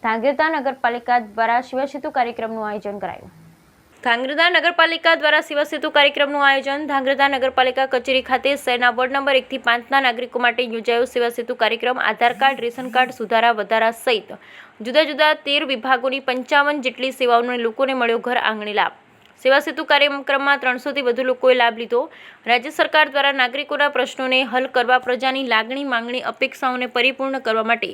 ધાંગધ્રા નગરપાલિકા દ્વારા સેવા સેતુ કાર્યક્રમનું આયોજન કરાયું। ધાંગધ્રા નગરપાલિકા દ્વારા સેવા સેતુ કાર્યક્રમનું આયોજન ધાંગધ્રા નગરપાલિકા કચેરી ખાતે શહેરના વોર્ડ નંબર 1 થી 5ના નાગરિકો માટે યોજાયો સેવા સેતુ કાર્યક્રમ આધાર કાર્ડ, રેશન કાર્ડ સુધારા વધારા સહિત જુદા જુદા 13 વિભાગોની 55 જેટલી સેવાઓને લોકોને મળ્યો ઘર આંગણે લાભ। સેવા સેતુ કાર્યક્રમમાં 300થી વધુ લોકોએ લાભ લીધો। રાજ્ય સરકાર દ્વારા નાગરિકોના પ્રશ્નોને હલ કરવા, પ્રજાની લાગણી, માંગણી, અપેક્ષાઓને પરિપૂર્ણ કરવા માટે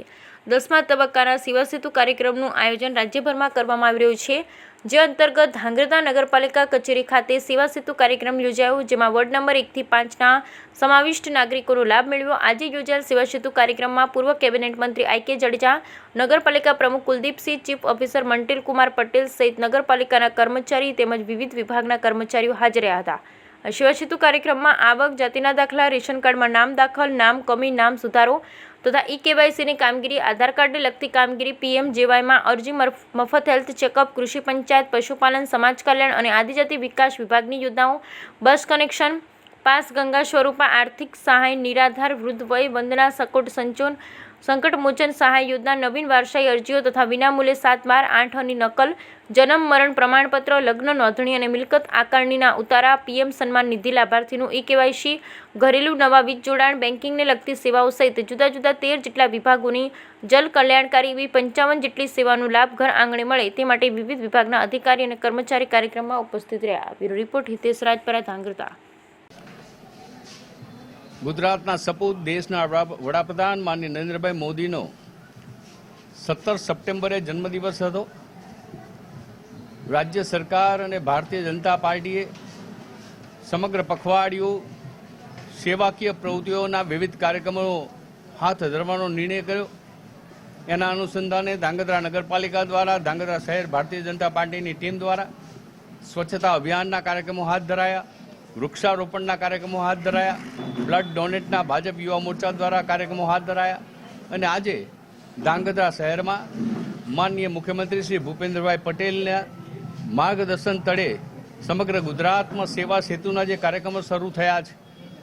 10મા તબક્કાના સેવા સેતુ કાર્યક્રમનું આયોજન રાજ્યભરમાં કરવામાં આવી રહ્યું છે, જે અંતર્ગત ધાંગધ્રા નગરપાલિકા કચેરી ખાતે સેવા સેતુ કાર્યક્રમ યોજાયો, જેમાં વોર્ડ નંબર 1 થી 5ના સમાવિષ્ટ નાગરિકોનો લાભ મેળવ્યો। આજે યોજાયેલ સેવા સેતુ કાર્યક્રમમાં પૂર્વ કેબિનેટ મંત્રી I.K. જાડેજા, નગરપાલિકા પ્રમુખ કુલદીપસિંહ, ચીફ ઓફિસર મંટીલ કુમાર પટેલ સહિત નગરપાલિકાના કર્મચારી તેમજ વિવિધ વિભાગના કર્મચારીઓ હાજર રહ્યા હતા। સેવા સેતુ કાર્યક્રમમાં આવક, જાતિના દાખલા, રેશન કાર્ડમાં નામ દાખલ, નામ કમી, નામ સુધારો તથા EKYCની કામગીરી, આધાર કાર્ડને લગતી કામગીરી, PMJYમાં અરજી, મફત હેલ્થ ચેકઅપ, કૃષિ પંચાયત, પશુપાલન, સમાજ કલ્યાણ અને આદિજાતિ વિકાસ વિભાગની યોજનાઓ, બસ કનેક્શન, પાસ, ગંગા સ્વરૂપા આર્થિક સહાય, નિરાધાર, વૃદ્ધ વય વંદના, સંકટ મોચન સહાય યોજના, નવીન વારસાઈ અરજીઓ તથા વિનામૂલ્યે 7, 12, 8 ની નકલ, જન્મ મરણ પ્રમાણપત્ર, લગ્ન નોંધણી અને મિલકત આકારણીના ઉતારા, PM સન્માન નિધિ લાભાર્થીનું EKYC, ઘરેલું નવા વીજ જોડાણ, બેન્કિંગને લગતી સેવાઓ સહિત જુદા જુદા 13 જેટલા વિભાગોની જલ કલ્યાણકારી એવી 55 જેટલી સેવાનો લાભ ઘર આંગણે મળે તે માટે વિવિધ વિભાગના અધિકારી અને કર્મચારી કાર્યક્રમમાં ઉપસ્થિત રહ્યા। Bureau report Hitesh Rajpara, Dhrangadhra. ગુજરાતના સપૂત દેશના વડાપ્રધાન માનનીય નરેન્દ્રભાઈ મોદીનો 17 સપ્ટેમ્બરે જન્મદિવસ હતો। રાજ્ય સરકાર અને ભારતીય જનતા પાર્ટીએ સમગ્ર પખવાડિયું સેવાકીય પ્રવૃત્તિઓના વિવિધ કાર્યક્રમો હાથ ધરવાનો નિર્ણય કર્યો। એના અનુસંધાને ધાંગધ્રા નગરપાલિકા દ્વારા, ધાંગધ્રા શહેર ભારતીય જનતા પાર્ટીની ટીમ દ્વારા સ્વચ્છતા અભિયાનના કાર્યક્રમો હાથ ધરાયા, વૃક્ષારોપણના કાર્યક્રમો હાથ ધરાયા, બ્લડ ડોનેટના ભાજપ યુવા મોરચા દ્વારા કાર્યક્રમો હાથ ધરાયા અને આજે ધાંગધ્રા શહેરમાં માનનીય મુખ્યમંત્રી શ્રી ભૂપેન્દ્રભાઈ પટેલના માર્ગદર્શન તળે સમગ્ર ગુજરાતમાં સેવા સેતુના જે કાર્યક્રમો શરૂ થયા છે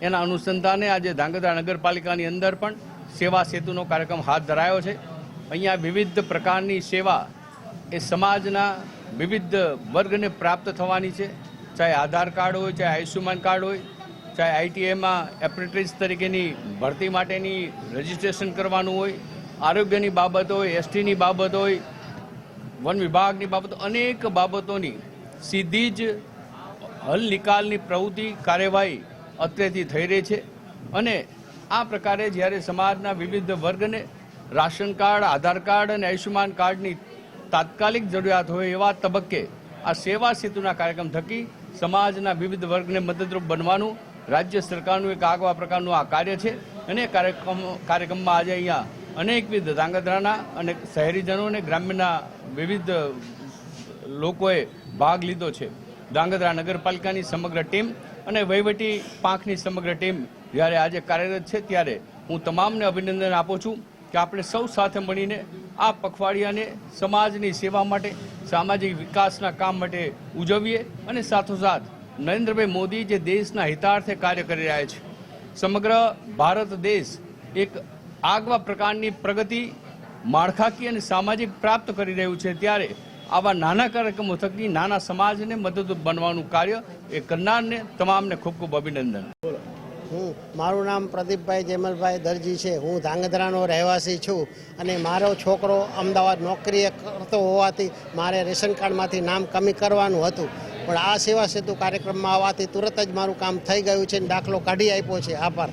એના અનુસંધાને આજે ધાંગધ્રા નગરપાલિકાની અંદર પણ સેવા સેતુનો કાર્યક્રમ હાથ ધરાયો છે। અહીંયા વિવિધ પ્રકારની સેવા એ સમાજના વિવિધ વર્ગને પ્રાપ્ત થવાની છે, ચાહે આધાર કાર્ડ હોય, ચાહે આયુષ્યમાન કાર્ડ હોય, ચાહે ITIમાં એપ્રેન્ટિસ તરીકેની ભરતી માટેની રજિસ્ટ્રેશન કરવાનું હોય, આરોગ્યની બાબત હોય, STની બાબત હોય, વન વિભાગની બાબતો, અનેક બાબતોની સીધી જ હલ નિકાલની પ્રવૃત્તિ કાર્યવાહી અત્રેથી થઈ રહી છે અને આ પ્રકારે જ્યારે સમાજના વિવિધ વર્ગને રાશન કાર્ડ, આધાર કાર્ડ અને આયુષ્યમાન કાર્ડની તાત્કાલિક જરૂરિયાત હોય એવા તબક્કે આ સેવા સેતુના કાર્યક્રમ થકી સમાજના વિવિધ વર્ગને મદદરૂપ બનવાનું રાજ્ય સરકારનું એક આગવા પ્રકારનું આ કાર્ય છે અને કાર્યક્રમમાં આજે અહીંયા અનેકવિધ ધાંગધ્રાના અને શહેરીજનો અને ગ્રામ્યના વિવિધ લોકોએ ભાગ લીધો છે। ધાંગધ્રા નગરપાલિકાની સમગ્ર ટીમ અને વહીવટી પાંખની સમગ્ર ટીમ જ્યારે આજે કાર્યરત છે ત્યારે હું તમામને અભિનંદન આપું છું કે આપણે સૌ સાથે મળીને આ પખવાડિયાને સમાજની સેવા માટે, સામાજિક વિકાસના કામ માટે ઉજવીએ અને સાથોસાથ નરેન્દ્રભાઈ મોદી જે દેશના હિતાર્થે કાર્ય કરી રહ્યા છે, સમગ્ર ભારત દેશ એક આગવા પ્રકારની પ્રગતિ માળખાકીય અને સામાજિક પ્રાપ્ત કરી રહ્યું છે ત્યારે આવા નાના કાર્યક્રમો થકી નાના સમાજને મદદરૂપ બનવાનું કાર્ય એ કરનારને તમામને ખૂબ ખૂબ અભિનંદન। મારું નામ પ્રદીપભાઈ જેમલભાઈ દરજી છે। હું ધાંગધ્રાનો રહેવાસી છું અને મારો છોકરો અમદાવાદ નોકરીએ કરતો હોવાથી મારે રેશન કાર્ડમાંથી નામ કમી કરવાનું હતું, પણ આ સેવા સેતુ કાર્યક્રમમાં આવવાથી તુરત જ મારું કામ થઈ ગયું છે અને દાખલો કાઢી આપ્યો છે। આભાર।